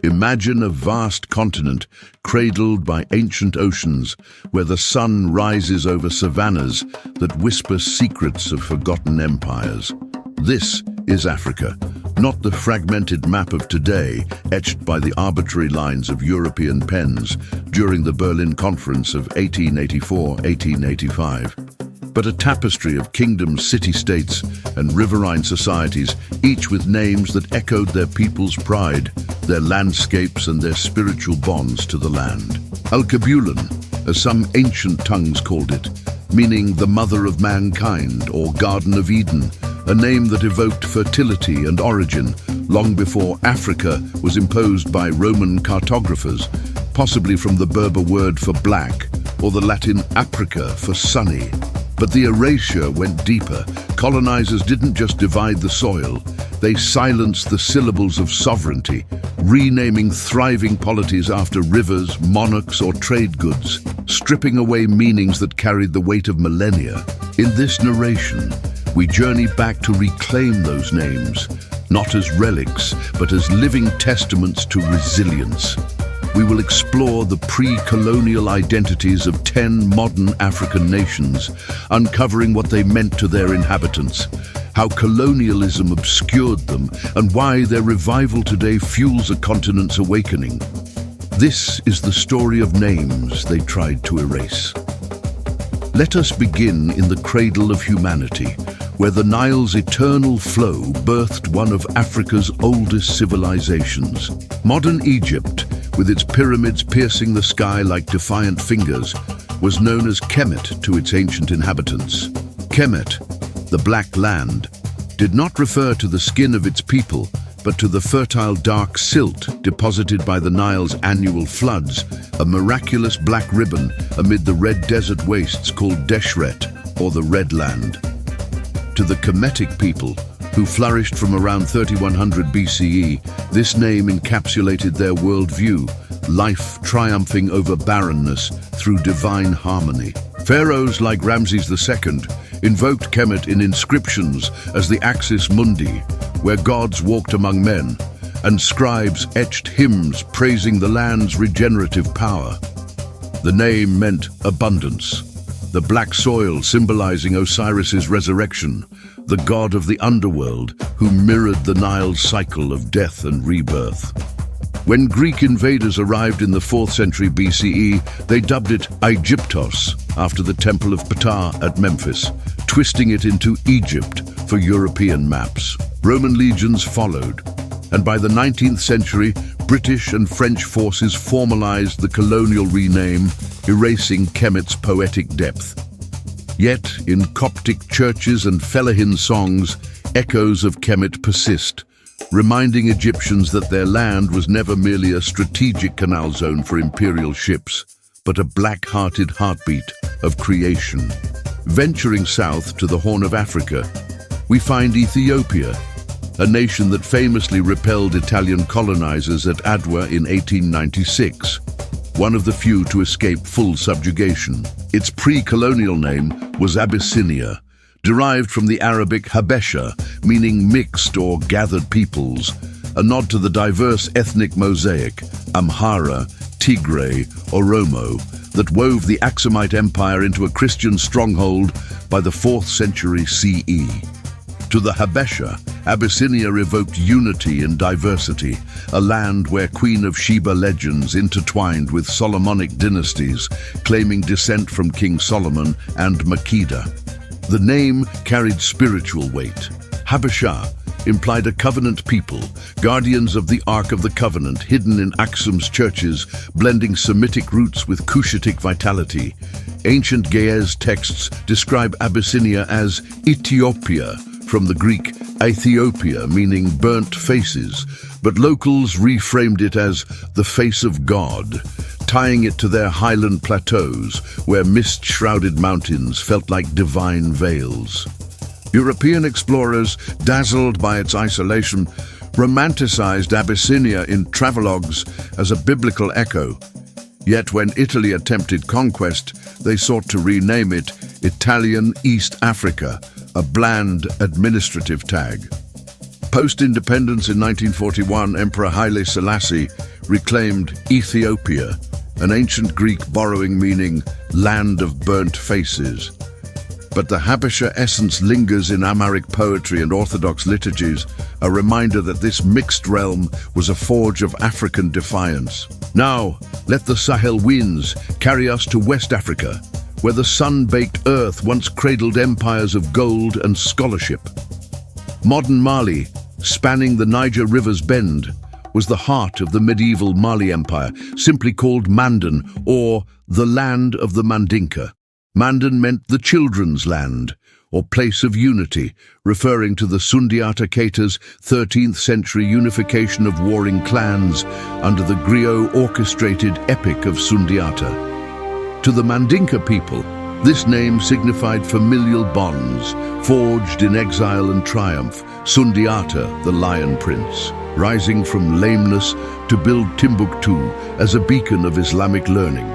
Imagine a vast continent cradled by ancient oceans where the sun rises over savannas that whisper secrets of forgotten empires. This is Africa, not the fragmented map of today etched by the arbitrary lines of European pens during the Berlin Conference of 1884-1885, but a tapestry of kingdoms, city-states, and riverine societies, each with names that echoed their people's pride, their landscapes, and their spiritual bonds to the land. Al-Kabulan, as some ancient tongues called it, meaning the mother of mankind or Garden of Eden, a name that evoked fertility and origin long before Africa was imposed by Roman cartographers, possibly from the Berber word for black or the Latin aprica for sunny. But the erasure went deeper. Colonizers didn't just divide the soil, they silenced the syllables of sovereignty, renaming thriving polities after rivers, monarchs, or trade goods, stripping away meanings that carried the weight of millennia. In this narration, we journey back to reclaim those names, not as relics, but as living testaments to resilience. We will explore the pre-colonial identities of 10 modern African nations, uncovering what they meant to their inhabitants, how colonialism obscured them, and why their revival today fuels a continent's awakening. This is the story of names they tried to erase. Let us begin in the cradle of humanity, where the Nile's eternal flow birthed one of Africa's oldest civilizations. Modern Egypt, with its pyramids piercing the sky like defiant fingers, was known as Kemet to its ancient inhabitants. Kemet, the Black Land, did not refer to the skin of its people, but to the fertile dark silt deposited by the Nile's annual floods, a miraculous black ribbon amid the red desert wastes called Deshret, or the Red Land. To the Kemetic people, who flourished from around 3100 BCE, this name encapsulated their worldview, life triumphing over barrenness through divine harmony. Pharaohs like Ramses II invoked Kemet in inscriptions as the Axis Mundi, where gods walked among men, and scribes etched hymns praising the land's regenerative power. The name meant abundance, the black soil symbolizing Osiris's resurrection, the god of the underworld who mirrored the Nile's cycle of death and rebirth. When Greek invaders arrived in the 4th century BCE, they dubbed it Aegyptos, after the Temple of Ptah at Memphis, twisting it into Egypt for European maps. Roman legions followed, and by the 19th century, British and French forces formalized the colonial rename, erasing Kemet's poetic depth. Yet, in Coptic churches and Fellahin songs, echoes of Kemet persist, reminding Egyptians that their land was never merely a strategic canal zone for imperial ships, but a black-hearted heartbeat of creation. Venturing south to the Horn of Africa, we find Ethiopia, a nation that famously repelled Italian colonizers at Adwa in 1896, one of the few to escape full subjugation. Its pre-colonial name was Abyssinia, derived from the Arabic Habesha, meaning mixed or gathered peoples, a nod to the diverse ethnic mosaic, Amhara, Tigray, Oromo, that wove the Aksumite Empire into a Christian stronghold by the 4th century CE. To the Habesha, Abyssinia evoked unity in diversity, a land where Queen of Sheba legends intertwined with Solomonic dynasties, claiming descent from King Solomon and Makeda. The name carried spiritual weight. Habesha implied a covenant people, guardians of the Ark of the Covenant hidden in Aksum's churches, blending Semitic roots with Cushitic vitality. Ancient Ge'ez texts describe Abyssinia as Ethiopia, from the Greek Ethiopia, meaning burnt faces, but locals reframed it as the face of God, tying it to their highland plateaus, where mist-shrouded mountains felt like divine veils. European explorers, dazzled by its isolation, romanticized Abyssinia in travelogues as a biblical echo. Yet when Italy attempted conquest, they sought to rename it Italian East Africa, a bland administrative tag. Post-independence in 1941, Emperor Haile Selassie reclaimed Ethiopia, an ancient Greek borrowing meaning land of burnt faces. But the Habesha essence lingers in Amharic poetry and Orthodox liturgies, a reminder that this mixed realm was a forge of African defiance. Now, let the Sahel winds carry us to West Africa, where the sun-baked earth once cradled empires of gold and scholarship. Modern Mali, spanning the Niger River's bend, was the heart of the medieval Mali Empire, simply called Mandan, or the land of the Mandinka. Mandan meant the children's land, or place of unity, referring to the Sundiata Keita's 13th century unification of warring clans under the griot-orchestrated epic of Sundiata. To the Mandinka people, this name signified familial bonds, forged in exile and triumph. Sundiata, the Lion Prince, rising from lameness to build Timbuktu as a beacon of Islamic learning,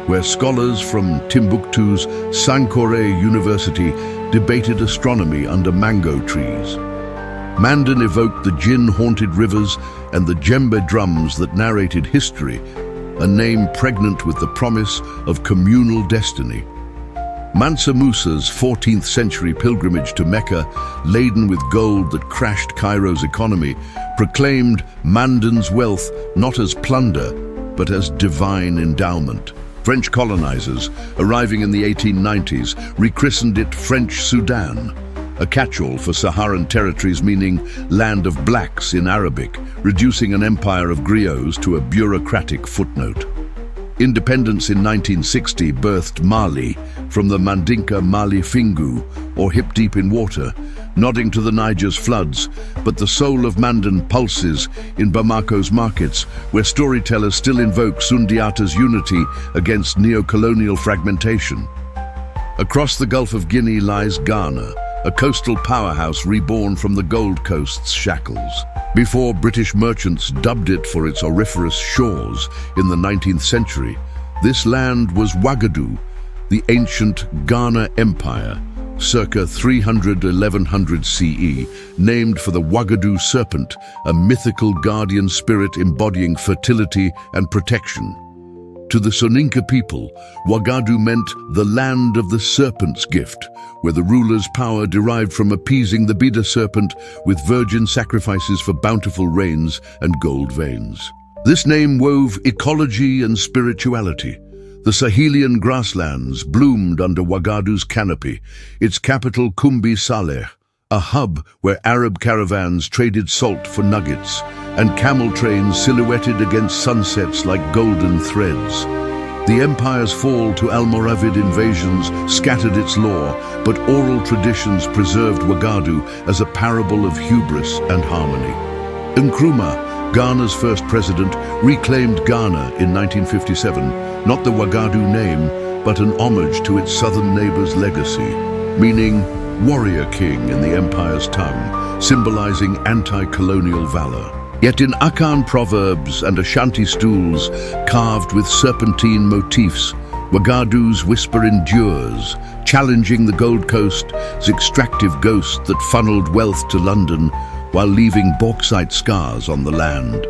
where scholars from Timbuktu's Sankore University debated astronomy under mango trees. Mandan evoked the jinn-haunted rivers and the djembe drums that narrated history, a name pregnant with the promise of communal destiny. Mansa Musa's 14th century pilgrimage to Mecca, laden with gold that crashed Cairo's economy, proclaimed Mandan's wealth not as plunder, but as divine endowment. French colonizers, arriving in the 1890s, rechristened it French Sudan, a catch-all for Saharan territories meaning land of blacks in Arabic, reducing an empire of griots to a bureaucratic footnote. Independence in 1960 birthed Mali from the Mandinka Mali Fingu, or hip deep in water, nodding to the Niger's floods, but the soul of Mandan pulses in Bamako's markets, where storytellers still invoke Sundiata's unity against neo-colonial fragmentation. Across the Gulf of Guinea lies Ghana, a coastal powerhouse reborn from the Gold Coast's shackles. Before British merchants dubbed it for its auriferous shores in the 19th century, this land was Wagadou, the ancient Ghana Empire, circa 300–1100 CE, named for the Wagadou serpent, a mythical guardian spirit embodying fertility and protection. To the Soninka people, Wagadou meant the land of the serpent's gift, where the ruler's power derived from appeasing the Bida serpent with virgin sacrifices for bountiful rains and gold veins. This name wove ecology and spirituality. The Sahelian grasslands bloomed under Wagadou's canopy, its capital Kumbi Saleh, a hub where Arab caravans traded salt for nuggets, and camel trains silhouetted against sunsets like golden threads. The empire's fall to Almoravid invasions scattered its lore, but oral traditions preserved Wagadou as a parable of hubris and harmony. Nkrumah, Ghana's first president, reclaimed Ghana in 1957, not the Wagadou name, but an homage to its southern neighbor's legacy, meaning warrior king in the empire's tongue, symbolizing anti-colonial valor. Yet in Akan proverbs and Ashanti stools carved with serpentine motifs, Wagadou's whisper endures, challenging the Gold Coast's extractive ghost that funneled wealth to London while leaving bauxite scars on the land.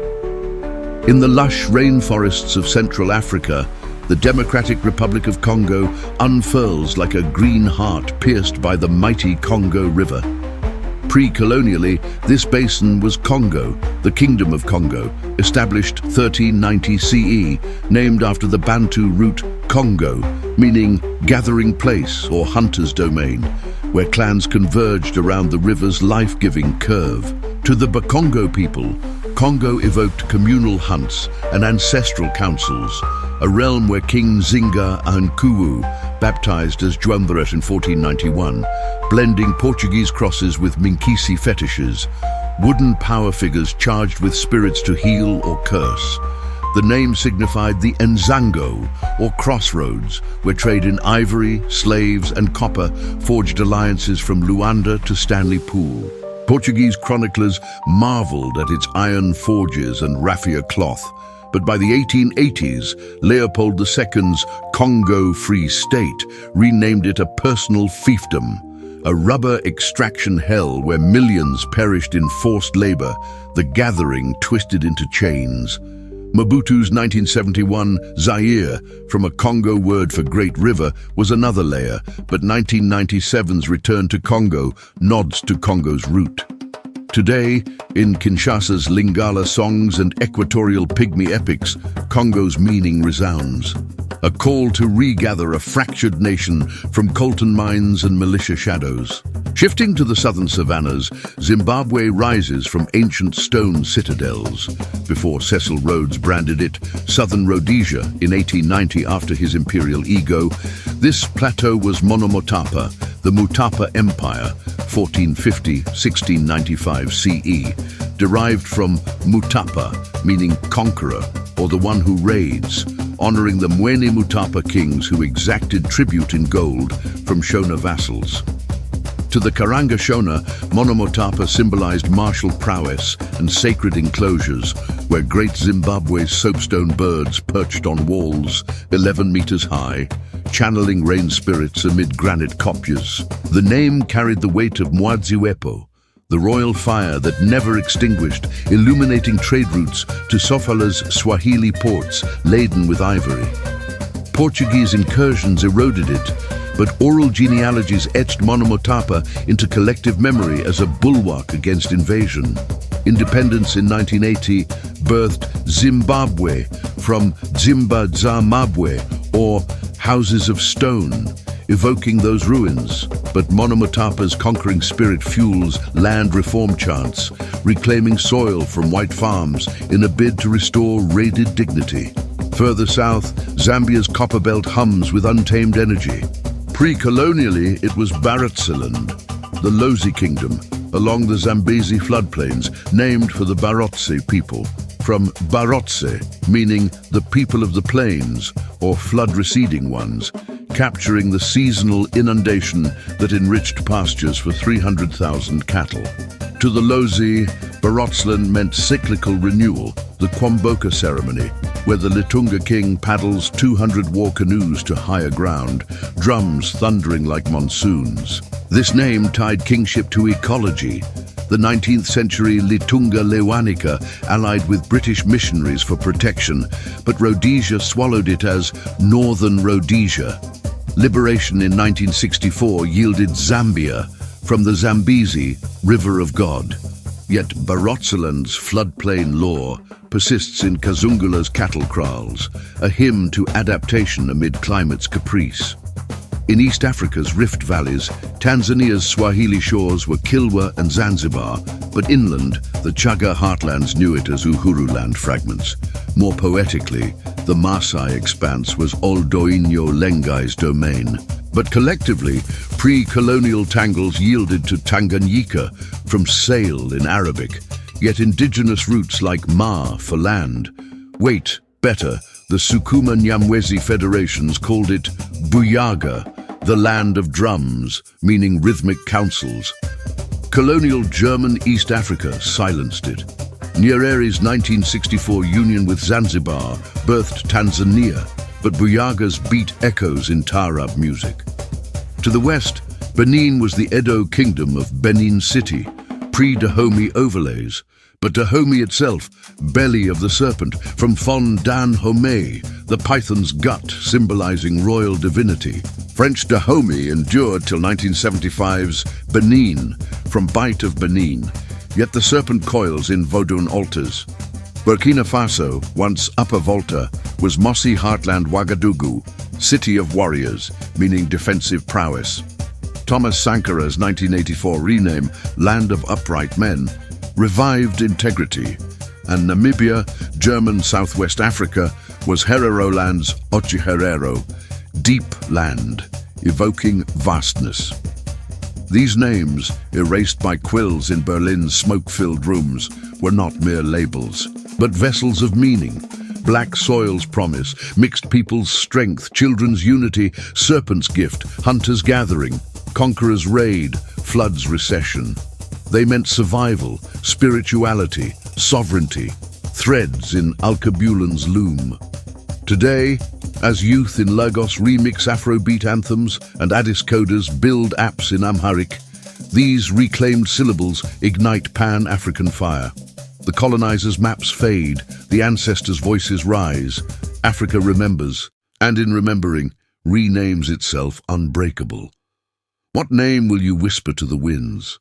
In the lush rainforests of Central Africa, the Democratic Republic of Congo unfurls like a green heart pierced by the mighty Congo River. Pre-colonially, this basin was Congo, the Kingdom of Congo, established 1390 CE, named after the Bantu root Congo, meaning gathering place or hunter's domain, where clans converged around the river's life-giving curve. To the Bakongo people, Congo evoked communal hunts and ancestral councils, a realm where King Zinga Ankuwu, baptized as Juanberet in 1491, blending Portuguese crosses with Minkisi fetishes, wooden power figures charged with spirits to heal or curse. The name signified the Nzango, or crossroads, where trade in ivory, slaves and copper forged alliances from Luanda to Stanley Pool. Portuguese chroniclers marveled at its iron forges and raffia cloth, but by the 1880s, Leopold II's Congo Free State renamed it a personal fiefdom, a rubber extraction hell where millions perished in forced labor, the gathering twisted into chains. Mobutu's 1971 Zaire, from a Congo word for Great River, was another layer, but 1997's return to Congo nods to Congo's root. Today, in Kinshasa's Lingala songs and equatorial pygmy epics, Congo's meaning resounds. A call to regather a fractured nation from coltan mines and militia shadows. Shifting to the southern savannas, Zimbabwe rises from ancient stone citadels. Before Cecil Rhodes branded it Southern Rhodesia in 1890 after his imperial ego, this plateau was Monomotapa, the Mutapa Empire, 1450–1695 CE, derived from Mutapa, meaning conqueror, or the one who raids, honoring the Mwene Mutapa kings who exacted tribute in gold from Shona vassals. To the Karanga Shona, Monomotapa symbolized martial prowess and sacred enclosures, where great Zimbabwe's soapstone birds perched on walls 11 meters high, channeling rain spirits amid granite kopjes. The name carried the weight of Mwadziwepo, the royal fire that never extinguished, illuminating trade routes to Sofala's Swahili ports laden with ivory. Portuguese incursions eroded it, but oral genealogies etched Monomotapa into collective memory as a bulwark against invasion. Independence in 1980 birthed Zimbabwe from Zimba Zamabwe, or houses of stone, evoking those ruins. But Monomotapa's conquering spirit fuels land reform chants, reclaiming soil from white farms in a bid to restore raided dignity. Further south, Zambia's copper belt hums with untamed energy. Pre-colonially, it was Barotseland, the Lozi Kingdom, along the Zambezi floodplains, named for the Barotse people, from Barotse, meaning the people of the plains, or flood-receding ones, capturing the seasonal inundation that enriched pastures for 300,000 cattle. To the Lozi, Barotseland meant cyclical renewal, the Kwamboka ceremony, where the Litunga king paddles 200 war canoes to higher ground, drums thundering like monsoons. This name tied kingship to ecology. The 19th century Litunga Lewanika allied with British missionaries for protection, but Rhodesia swallowed it as Northern Rhodesia. Liberation in 1964 yielded Zambia from the Zambezi, River of God. Yet Barotseland's floodplain lore persists in Kazungula's cattle kraals, a hymn to adaptation amid climate's caprice. In East Africa's rift valleys, Tanzania's Swahili shores were Kilwa and Zanzibar, but inland, the Chaga heartlands knew it as Uhuru land fragments. More poetically, the Maasai expanse was Oldoinyo Lengai's domain. But collectively, pre-colonial tangles yielded to Tanganyika, from sail in Arabic, yet indigenous roots like Ma for land. Wait, better, the Sukuma Nyamwezi federations called it Buyaga, the land of drums, meaning rhythmic councils. Colonial German East Africa silenced it. Nyerere's 1964 union with Zanzibar birthed Tanzania, but Buyaga's beat echoes in Taarab music. To the west, Benin was the Edo kingdom of Benin City, pre-Dahomey overlays, but Dahomey itself, belly of the serpent, from Fon Dan Homey, the python's gut symbolizing royal divinity. French Dahomey endured till 1975's Benin, from Bight of Benin, yet the serpent coils in Vodun altars. Burkina Faso, once Upper Volta, was Mossi Heartland Ouagadougou, city of warriors, meaning defensive prowess. Thomas Sankara's 1984 rename, Land of Upright Men, revived integrity, and Namibia, German Southwest Africa, was Hereroland's Otjiherero, deep land, evoking vastness. These names, erased by quills in Berlin's smoke-filled rooms, were not mere labels, but vessels of meaning. Black soil's promise, mixed people's strength, children's unity, serpent's gift, hunter's gathering, conqueror's raid, flood's recession. They meant survival, spirituality, sovereignty, threads in Alkebulan's loom. Today, as youth in Lagos remix Afrobeat anthems and Addis coders build apps in Amharic, these reclaimed syllables ignite Pan-African fire. The colonizers' maps fade, the ancestors' voices rise. Africa remembers, and in remembering, renames itself unbreakable. What name will you whisper to the winds?